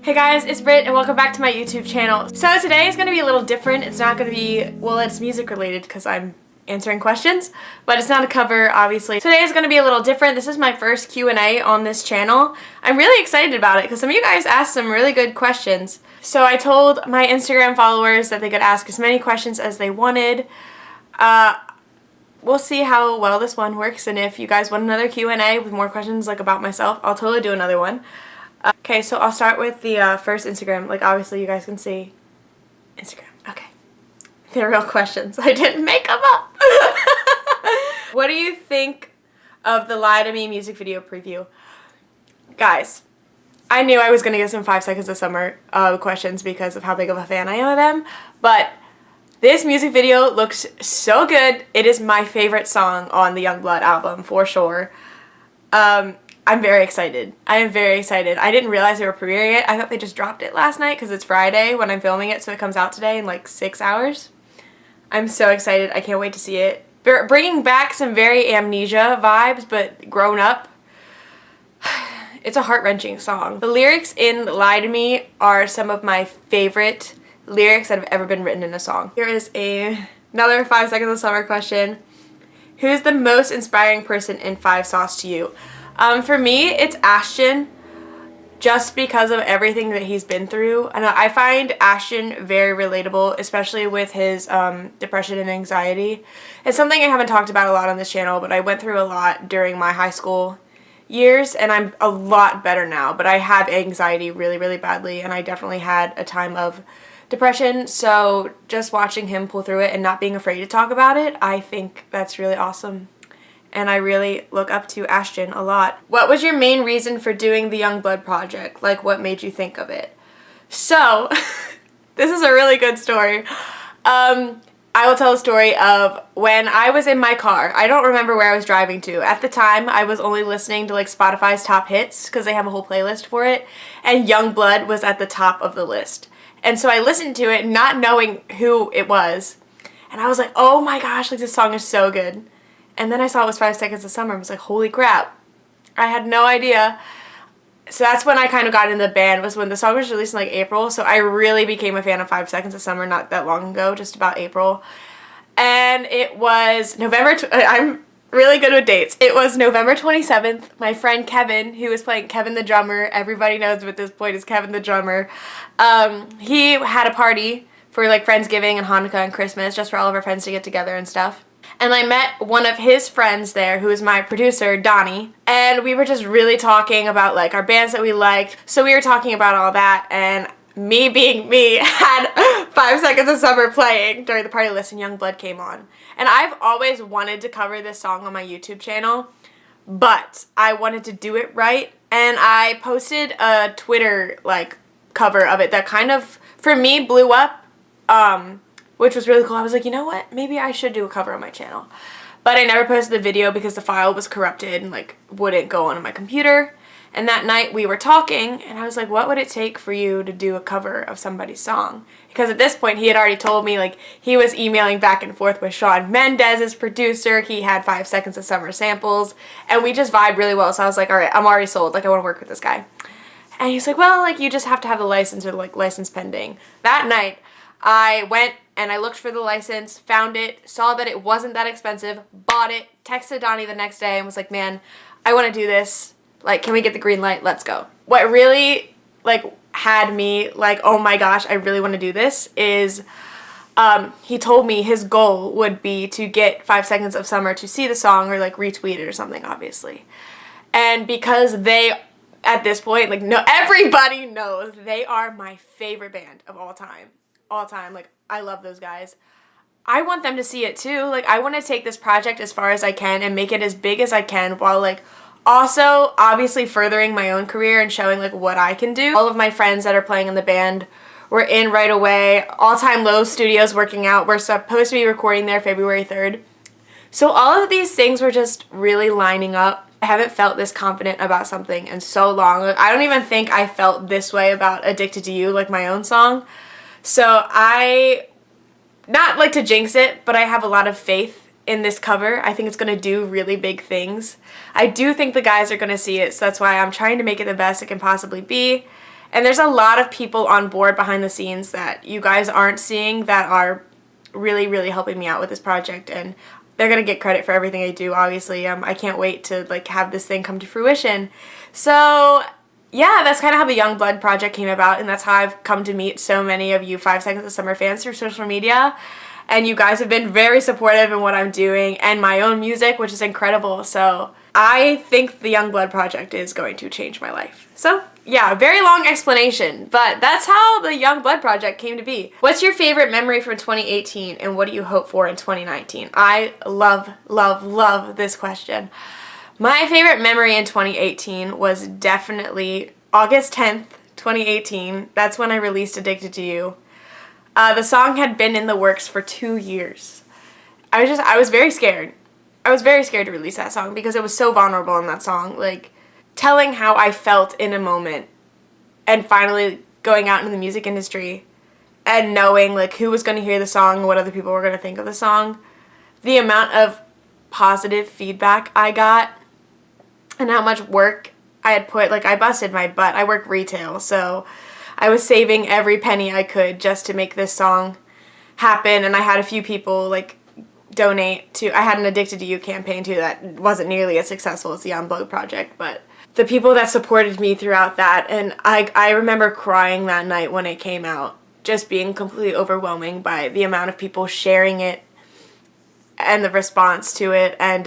Hey guys, it's Britt and welcome back to my YouTube channel. So today is going to be a little different. It's not going to be, well, it's music related because I'm answering questions, but it's not a cover, obviously. Today is going to be a little different. This is my first Q&A on this channel. I'm really excited about it because some of you guys asked some really good questions. So I told my Instagram followers that they could ask as many questions as they wanted. We'll see how well this one works, and if you guys want another Q&A with more questions like about myself, I'll totally do another one. Okay, so I'll start with the first Instagram. Like, obviously, you guys can see Instagram. Okay. They're real questions. I didn't make them up. What do you think of the Lie to Me music video preview? Guys, I knew I was going to get some 5 Seconds of Summer questions because of how big of a fan I am of them, but this music video looks so good. It is my favorite song on the Youngblood album, for sure. I'm very excited. I am very excited. I didn't realize they were premiering it. I thought they just dropped it last night because it's Friday when I'm filming it, so it comes out today in like 6 hours. I'm so excited. I can't wait to see it. They're bringing back some very Amnesia vibes, but grown up. It's a heart-wrenching song. The lyrics in Lie to Me are some of my favorite lyrics that have ever been written in a song. Here is another 5 Seconds of Summer question. Who's the most inspiring person in 5 Sauce to you? For me, it's Ashton, just because of everything that he's been through. And I find Ashton very relatable, especially with his depression and anxiety. It's something I haven't talked about a lot on this channel, but I went through a lot during my high school years, and I'm a lot better now. But I have anxiety really, really badly, and I definitely had a time of depression. So just watching him pull through it and not being afraid to talk about it, I think that's really awesome. And I really look up to Ashton a lot. What was your main reason for doing the Youngblood project? Like, what made you think of it? So, this is a really good story. I will tell a story of when I was in my car. I don't remember where I was driving to. At the time, I was only listening to like Spotify's top hits because they have a whole playlist for it. And Youngblood was at the top of the list. And so I listened to it not knowing who it was. And I was like, oh my gosh, like this song is so good. And then I saw it was 5 Seconds of Summer and was like, holy crap. I had no idea. So that's when I kind of got into the band, was when the song was released in like April. So I really became a fan of 5 Seconds of Summer not that long ago, just about April. And it was I'm really good with dates. It was November 27th. My friend Kevin, who was playing Kevin the drummer, everybody knows him at this point is Kevin the drummer. He had a party for like Friendsgiving and Hanukkah and Christmas, just for all of our friends to get together and stuff. And I met one of his friends there, who is my producer, Donnie, and we were just really talking about like our bands that we liked. So we were talking about all that, and me being me had 5 Seconds of Summer playing during the party list, and Youngblood came on. And I've always wanted to cover this song on my YouTube channel, but I wanted to do it right, and I posted a Twitter like cover of it that kind of, for me, blew up. Which was really cool. I was like, you know what? Maybe I should do a cover on my channel. But I never posted the video because the file was corrupted and like wouldn't go on my computer. And that night we were talking and I was like, what would it take for you to do a cover of somebody's song? Because at this point he had already told me like he was emailing back and forth with Shawn Mendes, his producer. He had 5 Seconds of Summer samples and we just vibed really well. So I was like, all right, I'm already sold. Like I want to work with this guy. And he's like, well, like you just have to have the license or like license pending. That night I went and I looked for the license, found it, saw that it wasn't that expensive, bought it, texted Donnie the next day and was like, man, I want to do this. Like, can we get the green light? Let's go. What really, like, had me like, oh my gosh, I really want to do this is he told me his goal would be to get 5 Seconds of Summer to see the song or, like, retweet it or something, obviously. And because they, at this point, like, no, everybody knows they are my favorite band of all time. All time. Like, I love those guys. I want them to see it too. Like, I want to take this project as far as I can and make it as big as I can while like also obviously furthering my own career and showing like what I can do. All of my friends that are playing in the band were in right away. All Time Low Studios working out. We're supposed to be recording there February 3rd. So all of these things were just really lining up. I haven't felt this confident about something in so long. Like, I don't even think I felt this way about Addicted to You, like my own song. So I, not like to jinx it, but I have a lot of faith in this cover. I think it's going to do really big things. I do think the guys are going to see it, so that's why I'm trying to make it the best it can possibly be. And there's a lot of people on board behind the scenes that you guys aren't seeing that are really, really helping me out with this project, and they're gonna get credit for everything I do, obviously. I can't wait to like have this thing come to fruition. So yeah, that's kind of how the Youngblood project came about, and that's how I've come to meet so many of you 5 Seconds of Summer fans through social media. And you guys have been very supportive in what I'm doing and my own music, which is incredible. So I think the Youngblood project is going to change my life. So yeah, very long explanation, but that's how the Youngblood project came to be. What's your favorite memory from 2018 and what do you hope for in 2019? I love, love, love this question. My favorite memory in 2018 was definitely August 10th, 2018. That's when I released Addicted to You. The song had been in the works for 2 years. I was very scared. I was very scared to release that song because it was so vulnerable in that song. Like, telling how I felt in a moment and finally going out into the music industry and knowing, like, who was going to hear the song, what other people were going to think of the song. The amount of positive feedback I got and how much work I had put, like, I busted my butt. I work retail, so I was saving every penny I could just to make this song happen, and I had a few people, like, donate to, I had an Addicted to You campaign, too, that wasn't nearly as successful as the Youngblood project, but the people that supported me throughout that, and I remember crying that night when it came out, just being completely overwhelming by the amount of people sharing it and the response to it, and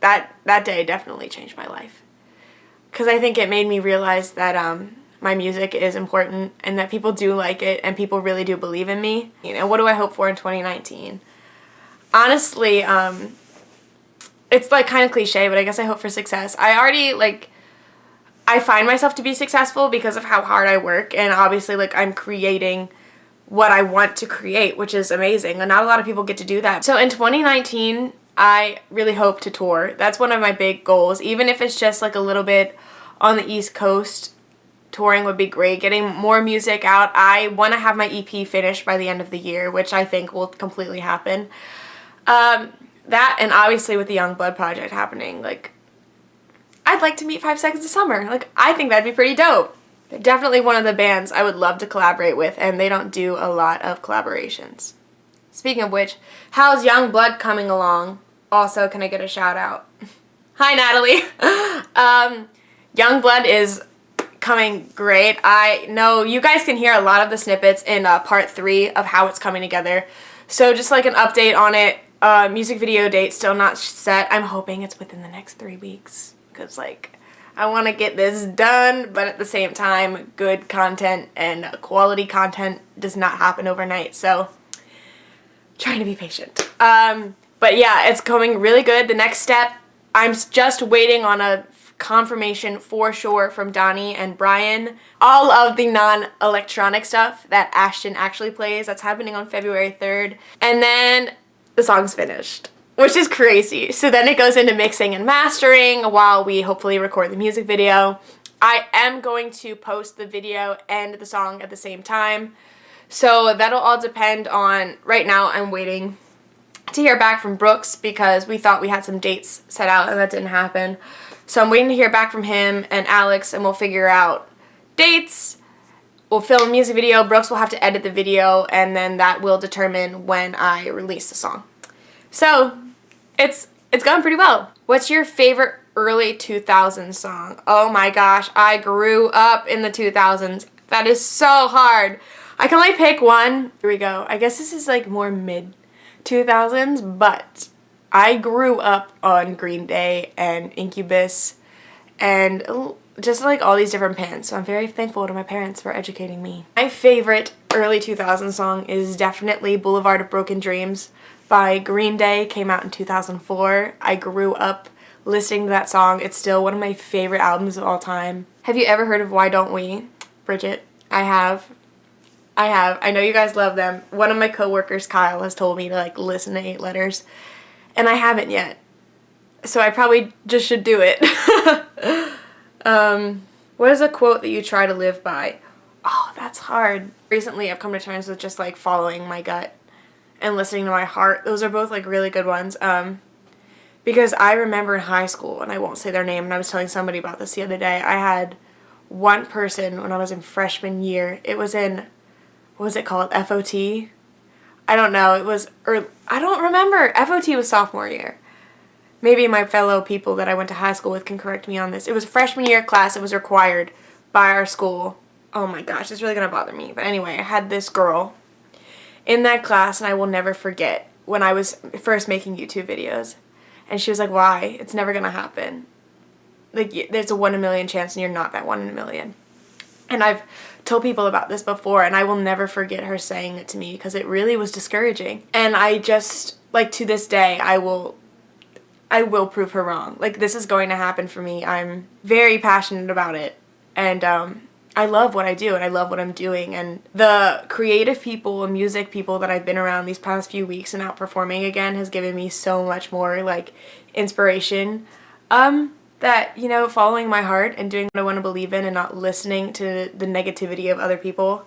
that day definitely changed my life. Because I think it made me realize that my music is important and that people do like it and people really do believe in me. You know, what do I hope for in 2019? Honestly, it's like kind of cliche, but I guess I hope for success. I find myself to be successful because of how hard I work, and obviously, like, I'm creating what I want to create, which is amazing, and not a lot of people get to do that. So in 2019, I really hope to tour. That's one of my big goals, even if it's just like a little bit on the East Coast. Touring would be great. Getting more music out. I want to have my EP finished by the end of the year, which I think will completely happen. That, and obviously with the Youngblood project happening, like, I'd like to meet 5 Seconds of Summer. Like, I think that'd be pretty dope. They're definitely one of the bands I would love to collaborate with, and they don't do a lot of collaborations. Speaking of which, how's Youngblood coming along? Also, can I get a shout out? Hi, Natalie. Youngblood is coming great. I know you guys can hear a lot of the snippets in part 3 of how it's coming together. So just like an update on it. Music video date still not set. I'm hoping it's within the next 3 weeks because, like, I want to get this done, but at the same time, good content and quality content does not happen overnight, so trying to be patient. But yeah, it's going really good. The next step, I'm just waiting on a confirmation for sure from Donnie and Brian. All of the non-electronic stuff that Ashton actually plays, that's happening on February 3rd. And then the song's finished, which is crazy. So then it goes into mixing and mastering while we hopefully record the music video. I am going to post the video and the song at the same time. So that'll all depend on, right now I'm waiting to hear back from Brooks because we thought we had some dates set out and that didn't happen. So I'm waiting to hear back from him and Alex, and we'll figure out dates. We'll film a music video. Brooks will have to edit the video, and then that will determine when I release the song. So it's going pretty well. What's your favorite early 2000s song? Oh my gosh, I grew up in the 2000s. That is so hard. I can only pick one. Here we go. I guess this is like more mid 2000s, but I grew up on Green Day and Incubus and just like all these different bands, so I'm very thankful to my parents for educating me. My favorite early 2000s song is definitely Boulevard of Broken Dreams by Green Day. Came out in 2004. I grew up listening to that song. It's still one of my favorite albums of all time. Have you ever heard of Why Don't We? Bridget, I have. I know you guys love them. One of my coworkers, Kyle, has told me to like listen to 8 Letters. And I haven't yet. So I probably just should do it. What is a quote that you try to live by? Oh, that's hard. Recently I've come to terms with just like following my gut and listening to my heart. Those are both like really good ones. Because I remember in high school, and I won't say their name, and I was telling somebody about this the other day, I had one person when I was in freshman year. It was in, what was it called? FOT? I don't know. It was, or I don't remember. FOT was sophomore year. Maybe my fellow people that I went to high school with can correct me on this. It was freshman year class. It was required by our school. Oh my gosh, it's really going to bother me. But anyway, I had this girl in that class, and I will never forget when I was first making YouTube videos. And she was like, why? It's never going to happen. Like, there's a 1 in a million chance, and you're not that 1 in a million. And I've told people about this before, and I will never forget her saying it to me because it really was discouraging. And I just, like, to this day, I will prove her wrong. Like, this is going to happen for me. I'm very passionate about it. And I love what I do, and I love what I'm doing. And the creative people and music people that I've been around these past few weeks and out performing again has given me so much more, like, inspiration. That, you know, following my heart and doing what I want to believe in and not listening to the negativity of other people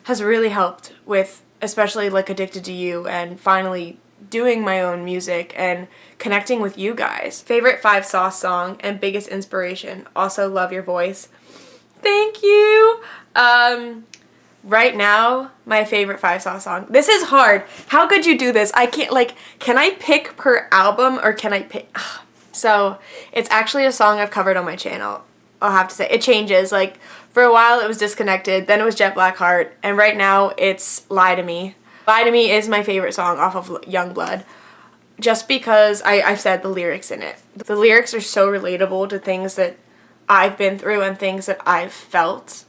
has really helped with, especially, like, Addicted to You and finally doing my own music and connecting with you guys. Favorite 5 Sauce song and biggest inspiration. Also love your voice. Thank you. Right now, my favorite 5 Sauce song. This is hard. How could you do this? I can't, like, can I pick per album or can I pick? So it's actually a song I've covered on my channel. I'll have to say it changes. Like, for a while it was Disconnected, then it was Jet Black Heart, and right now it's Lie to Me. Lie to Me is my favorite song off of Youngblood, just because I've said the lyrics in it. The lyrics are so relatable to things that I've been through and things that I've felt.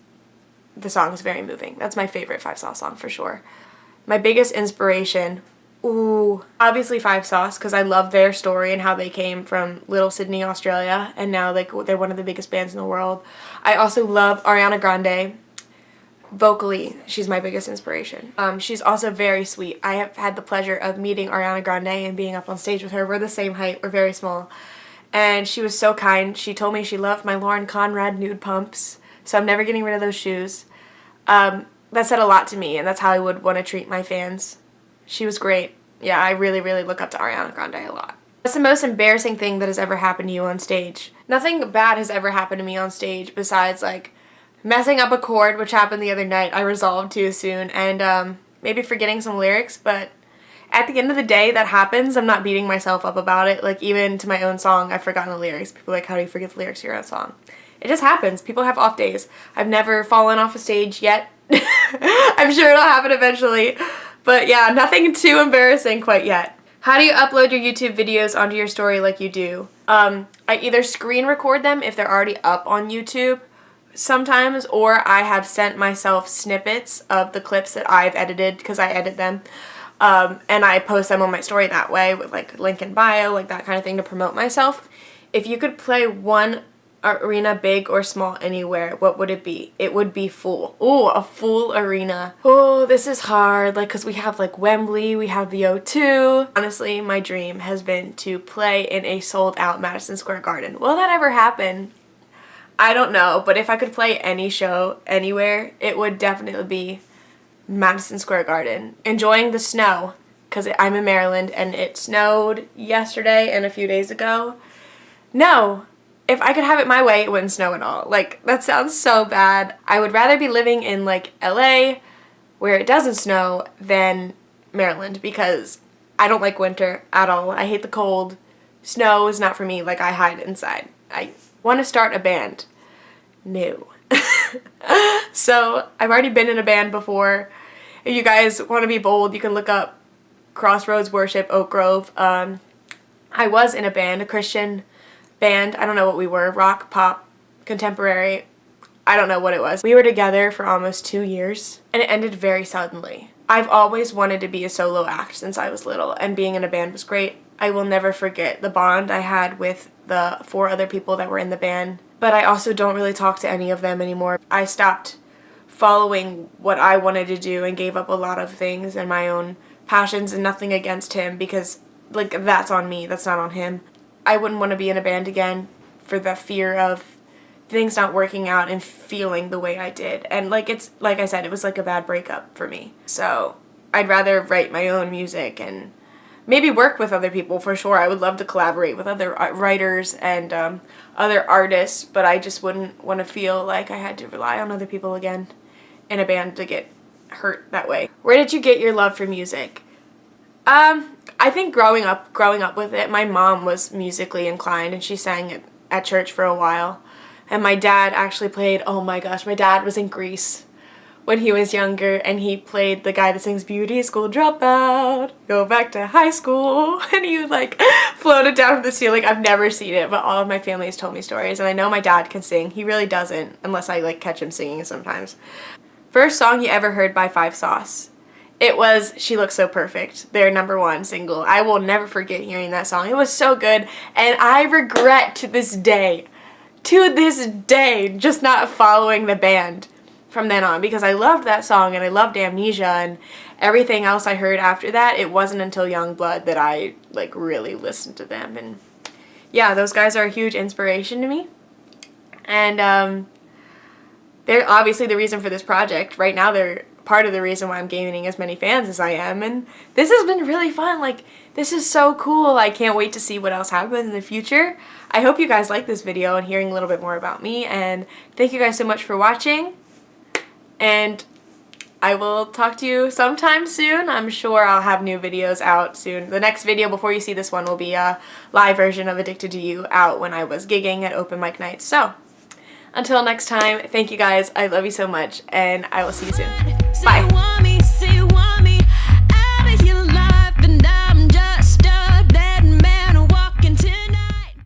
The song is very moving. That's my favorite 5 Sauce song for sure. My biggest inspiration, ooh, obviously 5 Sauce, because I love their story and how they came from Little Sydney, Australia, and now they're one of the biggest bands in the world. I also love Ariana Grande. Vocally, she's my biggest inspiration. She's also very sweet. I have had the pleasure of meeting Ariana Grande and being up on stage with her. We're the same height. We're very small. And she was so kind. She told me she loved my Lauren Conrad nude pumps, so I'm never getting rid of those shoes. That said a lot to me, and that's how I would want to treat my fans. She was great. Yeah, I really, really look up to Ariana Grande a lot. What's the most embarrassing thing that has ever happened to you on stage? Nothing bad has ever happened to me on stage besides, like, messing up a chord, which happened the other night. I resolved too soon, and maybe forgetting some lyrics, but at the end of the day, that happens. I'm not beating myself up about it. Like, even to my own song, I've forgotten the lyrics. People are like, how do you forget the lyrics to your own song? It just happens. People have off days. I've never fallen off a stage yet. I'm sure it'll happen eventually. But yeah, nothing too embarrassing quite yet. How do you upload your YouTube videos onto your story like you do? I either screen record them if they're already up on YouTube sometimes, or I have sent myself snippets of the clips that I've edited, because I edit them, and I post them on my story that way with, like, link in bio, like that kind of thing, to promote myself. If you could play one arena, big or small, anywhere, what would it be? It would be full. Ooh, a full arena. Oh, this is hard, like, because we have, like, Wembley, we have the O2. Honestly, my dream has been to play in a sold-out Madison Square Garden. Will that ever happen? I don't know, but if I could play any show anywhere, it would definitely be Madison Square Garden. Enjoying the snow, because I'm in Maryland, and it snowed yesterday and a few days ago. No. If I could have it my way, it wouldn't snow at all. Like, that sounds so bad. I would rather be living in, like, LA, where it doesn't snow, than Maryland, because I don't like winter at all. I hate the cold. Snow is not for me. Like, I hide inside. I want to start a band. No. So, I've already been in a band before. If you guys want to be bold, you can look up Crossroads Worship, Oak Grove. I was in a band, a Christian band. I don't know what we were. Rock, pop, contemporary. I don't know what it was. We were together for almost 2 years, and it ended very suddenly. I've always wanted to be a solo act since I was little, and being in a band was great. I will never forget the bond I had with the 4 other people that were in the band, but I also don't really talk to any of them anymore. I stopped following what I wanted to do and gave up a lot of things and my own passions, and nothing against him, because, like, that's on me, that's not on him. I wouldn't want to be in a band again for the fear of things not working out and feeling the way I did. And, like, it's, like I said, it was like a bad breakup for me. So I'd rather write my own music and maybe work with other people for sure. I would love to collaborate with other writers and other artists, but I just wouldn't want to feel like I had to rely on other people again in a band to get hurt that way. Where did you get your love for music? I think growing up with it, my mom was musically inclined and she sang at church for a while. And my dad actually played, oh my gosh, my dad was in Greece when he was younger, and he played the guy that sings Beauty School Dropout, go back to high school, and he would like float it down from the ceiling. I've never seen it, but all of my family has told me stories, and I know my dad can sing. He really doesn't, unless I like catch him singing sometimes. First song you ever heard by Five Sauce. It was She Looks So Perfect, their #1 single. I will never forget hearing that song. It was so good, and I regret to this day, just not following the band from then on, because I loved that song and I loved Amnesia and everything else I heard after that. It wasn't until Youngblood that I like really listened to them, and yeah, those guys are a huge inspiration to me, and they're obviously the reason for this project. Right now they're part of the reason why I'm gaining as many fans as I am, and this has been really fun. Like, this is so cool. I can't wait to see what else happens in the future. I hope you guys like this video and hearing a little bit more about me, and thank you guys so much for watching. And I will talk to you sometime soon. I'm sure I'll have new videos out soon. The next video before you see this one will be a live version of Addicted to You out when I was gigging at open mic nights. So, until next time, thank you guys. I love you so much, and I will see you soon. Bye.